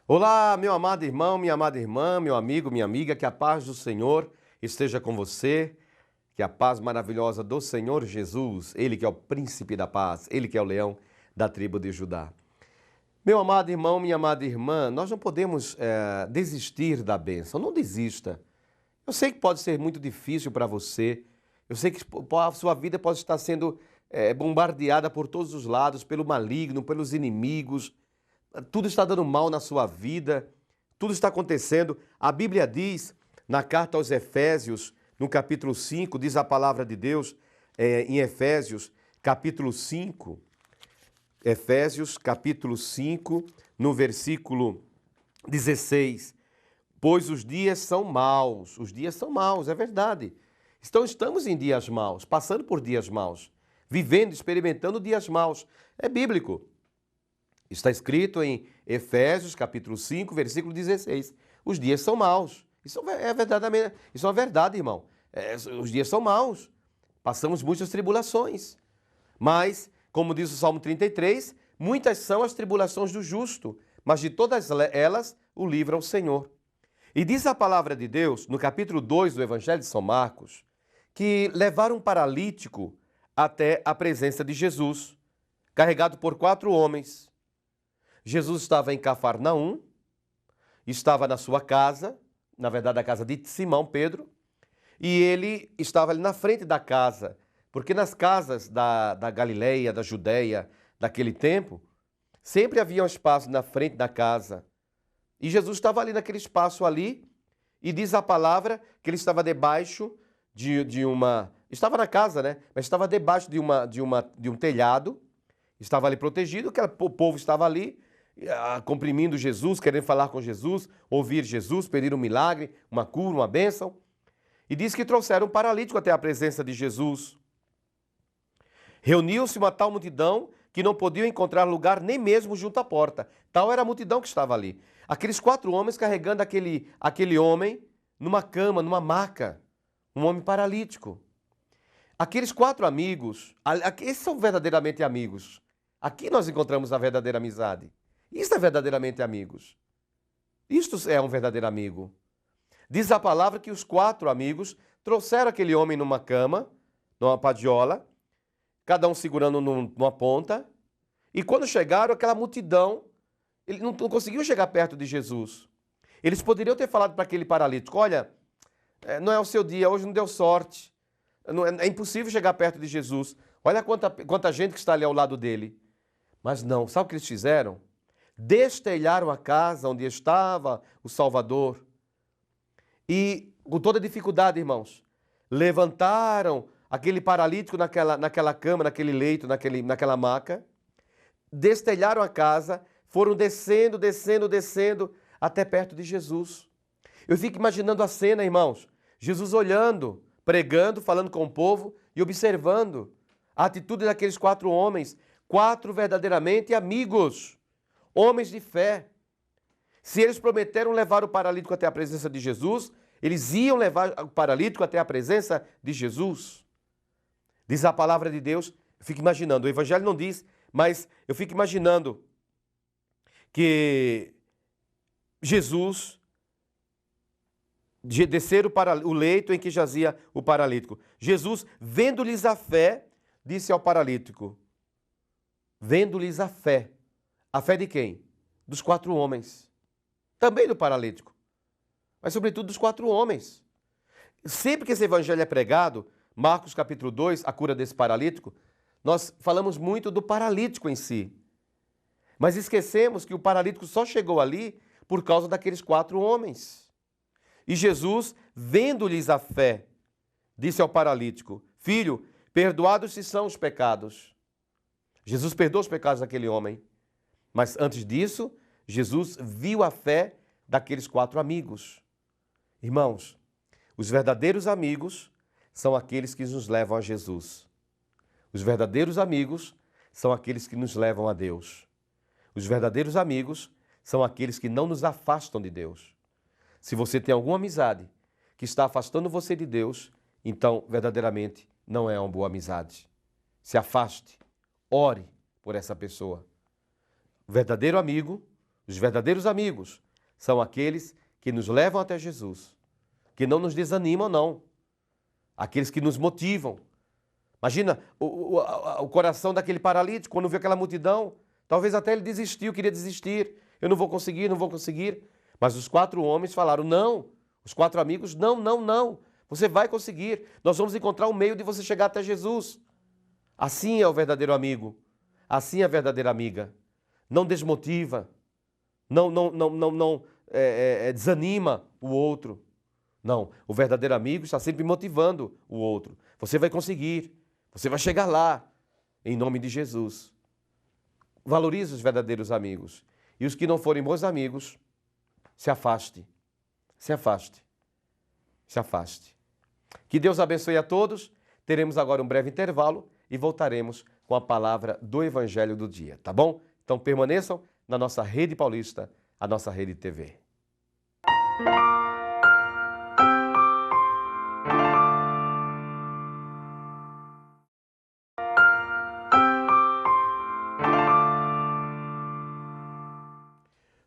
Olá, meu amado irmão, minha amada irmã, meu amigo, minha amiga, que a paz do Senhor esteja com você, que a paz maravilhosa do Senhor Jesus, Ele que é o príncipe da paz, Ele que é o leão da tribo de Judá. Meu amado irmão, minha amada irmã, nós não podemos desistir da bênção, não desista. Eu sei que pode ser muito difícil para você, eu sei que a sua vida pode estar sendo bombardeada por todos os lados, pelo maligno, pelos inimigos, tudo está dando mal na sua vida, tudo está acontecendo. A Bíblia diz, na carta aos Efésios, no capítulo 5, diz a palavra de Deus, em Efésios, capítulo 5, Efésios, capítulo 5, no versículo 16. Pois os dias são maus, é verdade. Então estamos em dias maus, passando por dias maus, vivendo, experimentando dias maus. É bíblico. Está escrito em Efésios, capítulo 5, versículo 16. Os dias são maus. Isso é uma verdade, irmão. Os dias são maus. Passamos muitas tribulações. Mas, como diz o Salmo 33, muitas são as tribulações do justo, mas de todas elas o livra o Senhor. E diz a palavra de Deus, no capítulo 2 do Evangelho de São Marcos, que levaram um paralítico até a presença de Jesus, carregado por 4 homens. Jesus estava em Cafarnaum, estava na sua casa, na verdade a casa de Simão Pedro, e ele estava ali na frente da casa, porque nas casas da Galileia, da Judéia, daquele tempo, sempre havia um espaço na frente da casa. E Jesus estava ali naquele espaço ali, e diz a palavra que ele estava debaixo de uma... Estava na casa, né? Mas estava debaixo de um telhado, estava ali protegido, o povo estava ali, comprimindo Jesus, querendo falar com Jesus, ouvir Jesus, pedir um milagre, uma cura, uma bênção. E diz que trouxeram um paralítico até a presença de Jesus. Reuniu-se uma tal multidão que não podiam encontrar lugar nem mesmo junto à porta. Tal era a multidão que estava ali. Aqueles 4 homens carregando aquele homem numa cama, numa maca. Um homem paralítico. Aqueles 4 amigos, esses são verdadeiramente amigos. Aqui nós encontramos a verdadeira amizade. Isso é verdadeiramente amigos. Isto é um verdadeiro amigo. Diz a palavra que os 4 amigos trouxeram aquele homem numa cama, numa padiola, cada um segurando numa ponta, e quando chegaram, aquela multidão, ele não conseguiu chegar perto de Jesus. Eles poderiam ter falado para aquele paralítico, olha, não é o seu dia, hoje não deu sorte, é impossível chegar perto de Jesus, olha quanta gente que está ali ao lado dele. Mas não, sabe o que eles fizeram? Destelharam a casa onde estava o Salvador e, com toda dificuldade, irmãos, levantaram aquele paralítico naquela cama, naquele leito, naquela maca, destelharam a casa, foram descendo até perto de Jesus. Eu fico imaginando a cena, irmãos, Jesus olhando, pregando, falando com o povo e observando a atitude daqueles 4 homens, 4 verdadeiramente amigos, homens de fé. Se eles prometeram levar o paralítico até a presença de Jesus, eles iam levar o paralítico até a presença de Jesus. Diz a palavra de Deus, eu fico imaginando, o Evangelho não diz, mas eu fico imaginando que Jesus descer o leito em que jazia o paralítico. Jesus, vendo-lhes a fé, disse ao paralítico, vendo-lhes a fé de quem? Dos 4 homens. Também do paralítico. Mas sobretudo dos 4 homens. Sempre que esse evangelho é pregado, Marcos capítulo 2, a cura desse paralítico, nós falamos muito do paralítico em si. Mas esquecemos que o paralítico só chegou ali por causa daqueles 4 homens. E Jesus, vendo-lhes a fé, disse ao paralítico, filho, perdoados se são os pecados. Jesus perdoou os pecados daquele homem. Mas antes disso, Jesus viu a fé daqueles 4 amigos. Irmãos, os verdadeiros amigos são aqueles que nos levam a Jesus. Os verdadeiros amigos são aqueles que nos levam a Deus. Os verdadeiros amigos são aqueles que não nos afastam de Deus. Se você tem alguma amizade que está afastando você de Deus, então verdadeiramente não é uma boa amizade. Se afaste, ore por essa pessoa. O verdadeiro amigo Os verdadeiros amigos são aqueles que nos levam até Jesus, que não nos desanimam, não. Aqueles que nos motivam. Imagina o coração daquele paralítico, quando viu aquela multidão, talvez até ele desistiu, queria desistir. Eu não vou conseguir, não vou conseguir. Mas os 4 homens falaram, não. Os 4 amigos, não, não, não. Você vai conseguir. Nós vamos encontrar um meio de você chegar até Jesus. Assim é o verdadeiro amigo. Assim é a verdadeira amiga. Não desmotiva. Não desanima o outro. Não, o verdadeiro amigo está sempre motivando o outro. Você vai conseguir. Você vai chegar lá. Em nome de Jesus. Valorize os verdadeiros amigos. E os que não forem bons amigos, se afaste. Se afaste. Se afaste. Que Deus abençoe a todos. Teremos agora um breve intervalo e voltaremos com a palavra do Evangelho do dia, tá bom? Então permaneçam na nossa Rede Paulista, a nossa Rede TV.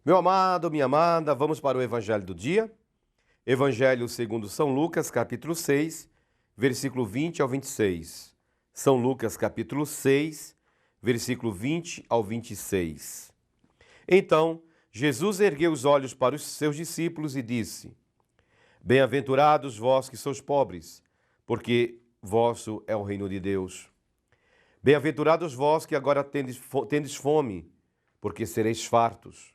Meu amado, minha amada, vamos para o Evangelho do dia. Evangelho segundo São Lucas, capítulo 6, versículo 20 ao 26. São Lucas, capítulo 6, versículo 20 ao 26. Então, Jesus ergueu os olhos para os seus discípulos e disse: Bem-aventurados vós que sois pobres, porque vosso é o reino de Deus. Bem-aventurados vós que agora tendes fome, porque sereis fartos.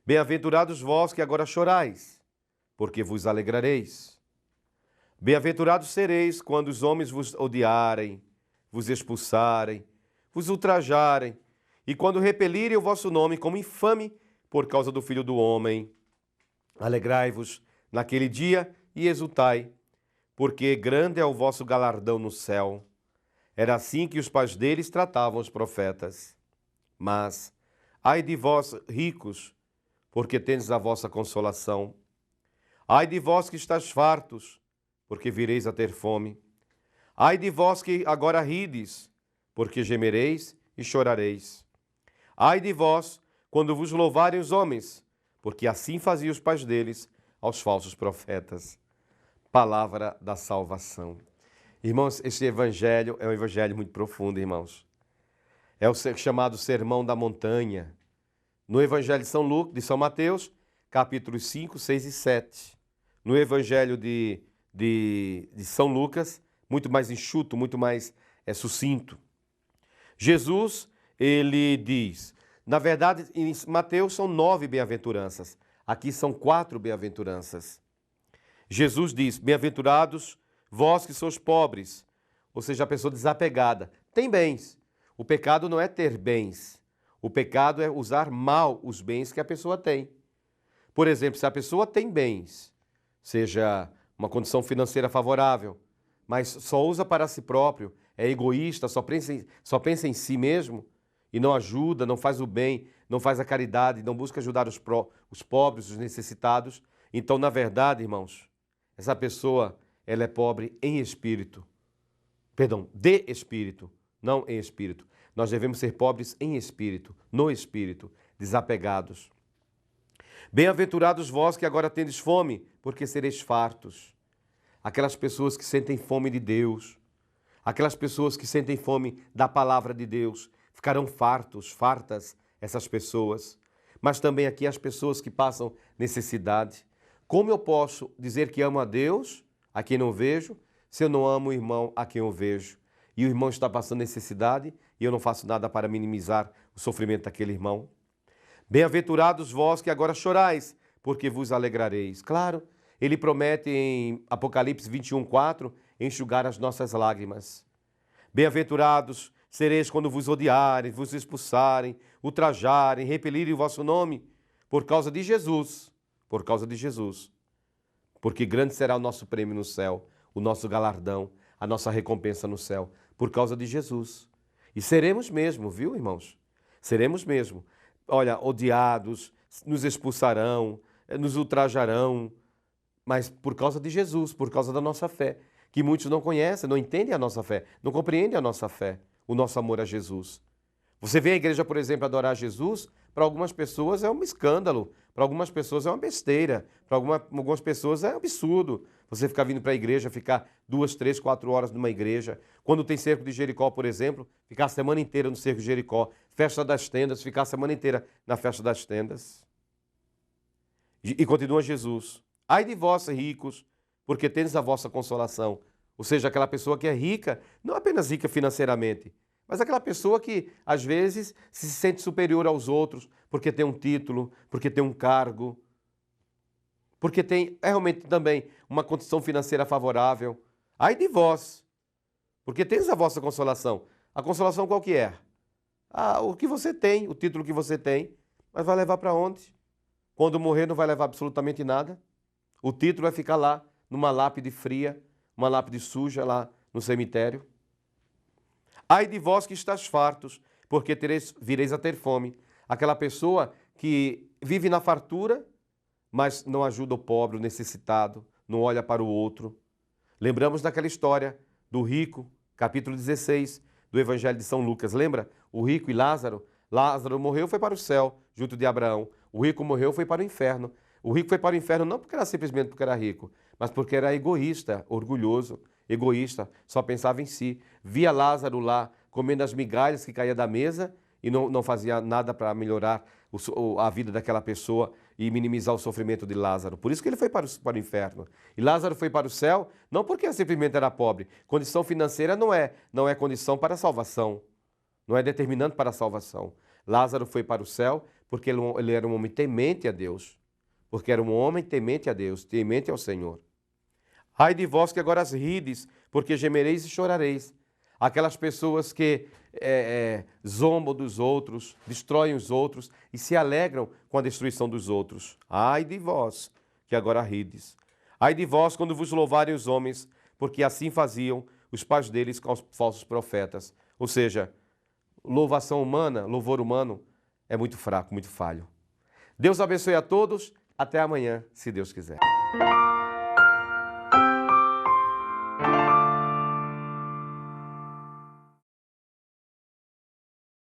Bem-aventurados vós que agora chorais, porque vos alegrareis. Bem-aventurados sereis quando os homens vos odiarem, vos expulsarem, vos ultrajarem, e quando repelirem o vosso nome como infame por causa do Filho do Homem. Alegrai-vos naquele dia e exultai, porque grande é o vosso galardão no céu. Era assim que os pais deles tratavam os profetas. Mas, ai de vós, ricos, porque tendes a vossa consolação. Ai de vós que estáis fartos, porque vireis a ter fome. Ai de vós que agora rides, porque gemereis e chorareis. Ai de vós, quando vos louvarem os homens, porque assim faziam os pais deles aos falsos profetas. Palavra da salvação. Irmãos, esse evangelho é um evangelho muito profundo, irmãos. É o chamado Sermão da Montanha. No Evangelho de São Lucas, de São Mateus, capítulos 5, 6 e 7. No Evangelho de São Lucas, muito mais enxuto, muito mais sucinto. Jesus, ele diz, na verdade, em Mateus são 9 bem-aventuranças. Aqui são 4 bem-aventuranças. Jesus diz, bem-aventurados vós que sois pobres, ou seja, a pessoa desapegada, tem bens. O pecado não é ter bens. O pecado é usar mal os bens que a pessoa tem. Por exemplo, se a pessoa tem bens, seja uma condição financeira favorável, mas só usa para si próprio, é egoísta, só pensa em si mesmo e não ajuda, não faz o bem, não faz a caridade, não busca ajudar os pobres, os necessitados. Então, na verdade, irmãos, essa pessoa, ela é pobre em espírito. Perdão, de espírito, não em espírito. Nós devemos ser pobres em espírito, no espírito, desapegados. Bem-aventurados vós que agora tendes fome, porque sereis fartos. Aquelas pessoas que sentem fome de Deus, aquelas pessoas que sentem fome da palavra de Deus, ficarão fartos, fartas essas pessoas. Mas também aqui as pessoas que passam necessidade. Como eu posso dizer que amo a Deus, a quem não vejo, se eu não amo o irmão a quem eu vejo? E o irmão está passando necessidade e eu não faço nada para minimizar o sofrimento daquele irmão. Bem-aventurados vós que agora chorais, porque vos alegrareis. Claro, ele promete em Apocalipse 21:4 enxugar as nossas lágrimas. Bem-aventurados sereis quando vos odiarem, vos expulsarem, ultrajarem, repelirem o vosso nome, por causa de Jesus. Por causa de Jesus. Porque grande será o nosso prêmio no céu, o nosso galardão, a nossa recompensa no céu, por causa de Jesus. E seremos mesmo, viu, irmãos? Seremos mesmo. Olha, odiados, nos expulsarão, nos ultrajarão, mas por causa de Jesus, por causa da nossa fé, que muitos não conhecem, não entendem a nossa fé, não compreendem a nossa fé, o nosso amor a Jesus. Você vem à igreja, por exemplo, adorar Jesus para algumas pessoas é um escândalo, para algumas pessoas é uma besteira, para algumas pessoas é um absurdo. Você ficar vindo para a igreja, ficar 2, 3, 4 horas numa igreja. Quando tem cerco de Jericó, por exemplo, ficar a semana inteira no cerco de Jericó. Festa das tendas, ficar a semana inteira na festa das tendas. E continua Jesus. Ai de vós, ricos, porque tendes a vossa consolação. Ou seja, aquela pessoa que é rica, não apenas rica financeiramente, mas aquela pessoa que, às vezes, se sente superior aos outros porque tem um título, porque tem um cargo, porque tem realmente também uma condição financeira favorável. Ai de vós, porque tendes a vossa consolação. A consolação qual que é? O que você tem, o título que você tem, mas vai levar para onde? Quando morrer não vai levar absolutamente nada. O título vai ficar lá, numa lápide fria, uma lápide suja lá no cemitério. Ai de vós que estáis fartos, porque vireis a ter fome. Aquela pessoa que vive na fartura, mas não ajuda o pobre, o necessitado, não olha para o outro. Lembramos daquela história do rico, capítulo 16, do Evangelho de São Lucas. Lembra? O rico e Lázaro. Lázaro morreu, foi para o céu, junto de Abraão. O rico morreu, foi para o inferno. O rico foi para o inferno não porque era simplesmente porque era rico, mas porque era egoísta, orgulhoso, egoísta, só pensava em si. Via Lázaro lá comendo as migalhas que caía da mesa e não fazia nada para melhorar a vida daquela pessoa e minimizar o sofrimento de Lázaro. Por isso que ele foi para o inferno. E Lázaro foi para o céu não porque simplesmente era pobre. Condição financeira não é condição para a salvação, não é determinante para a salvação. Lázaro foi para o céu porque ele era um homem temente a Deus. Porque era um homem temente a Deus, temente ao Senhor. Ai de vós que agora as rides, porque gemereis e chorareis. Aquelas pessoas que zombam dos outros, destroem os outros e se alegram com a destruição dos outros. Ai de vós que agora rides. Ai de vós quando vos louvarem os homens, porque assim faziam os pais deles com os falsos profetas. Ou seja, louvação humana, louvor humano é muito fraco, muito falho. Deus abençoe a todos. Até amanhã, se Deus quiser.